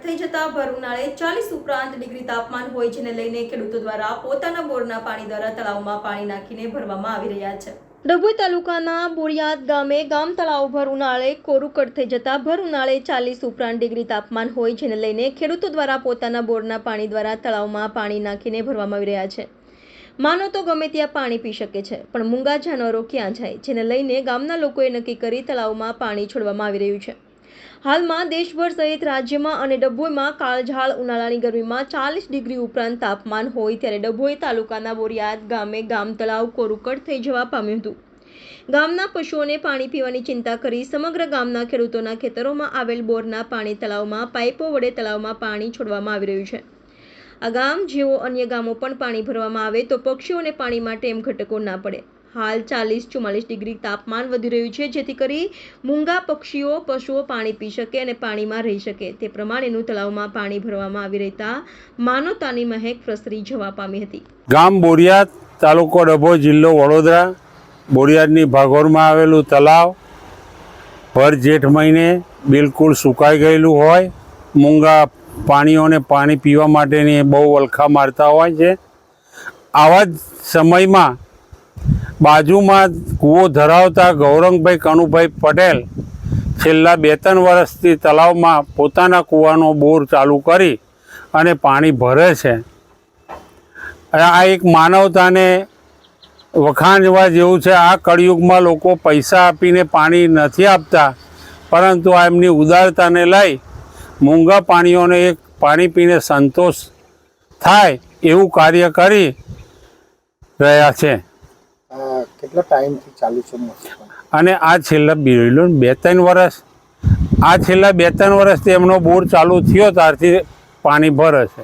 થઈ જતા ભર ઉનાળે 40 ઉપરાંત ડિગ્રી તાપમાન હોય, જેને લઈને ખેડૂતો દ્વારા પોતાના બોરના પાણી દ્વારા તળાવમાં પાણી નાખીને ભરવામાં આવી રહ્યા છે। ડભોઈ તાલુકાના બોરિયાદ ગામે ગામ તળાવ ભર ઉનાળે કોરું કટ થઈ જતા ભર ઉનાળે 40 ઉપરાંત ડિગ્રી તાપમાન હોય, જેને લઈને ખેડૂતો દ્વારા પોતાના બોરના પાણી દ્વારા તળાવમાં પાણી નાખીને ભરવામાં આવી રહ્યા છે। માનો તો ગમે ત્યાં પાણી પી શકે છે, પણ મૂંગા જાનવરો ક્યાં જાય, જેને લઈને ગામના લોકોએ નક્કી કરી તળાવમાં પાણી છોડવામાં આવી રહ્યું છે। હાલમાં દેશભર સહિત રાજ્યમાં અને ડભોઈમાં કાળઝાળ ઉનાળાની ગરમીમાં 40 ડિગ્રી ઉપરાંત તાપમાન હોય, ત્યારે ડભોઈ તાલુકાના બોરિયાદ ગામે ગામ તળાવ કોરુકટ થઈ જવા પામ્યું હતું। ગામના પશુઓને પાણી પીવાની ચિંતા કરી સમગ્ર ગામના ખેડૂતોના ખેતરોમાં આવેલ બોરના પાણી તળાવમાં પાઇપો વડે તળાવમાં પાણી છોડવામાં આવી રહ્યું છે। આ ગામ જેવો અન્ય ગામો પણ પાણી ભરવામાં આવે તો પક્ષીઓને પાણી માટે એમ ઘટકો ના પડે। હાલ 40-44 ડિગ્રી તાપમાન વધી રહ્યું છે, જેથી કરી મૂંગા પક્ષીઓ પશુઓ પાણી પી શકે અને પાણીમાં રહી શકે તે પ્રમાણેનું તળાવમાં પાણી ભરવામાં આવી રહેતા માનવતાની મહેક પ્રસરી જવા પામી હતી। ગામ બોરિયાદ, તાલુકો ડભોઈ, જિલ્લો વડોદરા। બોરિયાદની ભાગોળમાં આવેલું તળાવ ભર જેઠ મહિને બિલકુલ સુકાઈ ગયેલું હોય, મૂંગા પાણીઓને પાણી પીવા માટેની બહુ વલખા મારતા હોય છે। આવા જ સમયમાં બાજુમાં કૂવો ધરાવતા ગૌરંગભાઈ કનુભાઈ પટેલ છેલ્લા 2-3 વર્ષથી તળાવમાં પોતાના કૂવાનો બોર ચાલુ કરી અને પાણી ભરે છે। આ એક માનવતાને વખાણવા જેવું છે। આ કળિયુગમાં લોકો પૈસા આપીને પાણી નથી આપતા, પરંતુ આ એમની ઉદારતાને લઈ મૂંગા પાણીઓને એક પાણી પીને સંતોષ થાય એવું કાર્ય કરી રહ્યા છે। કેટલા ટાઈમથી ચાલુ છે અને આ છેલ્લા 2-3 વર્ષ, આ છેલ્લા 2-3 વર્ષથી એમનો બોર ચાલુ થયો ત્યારથી પાણી ભરે છે।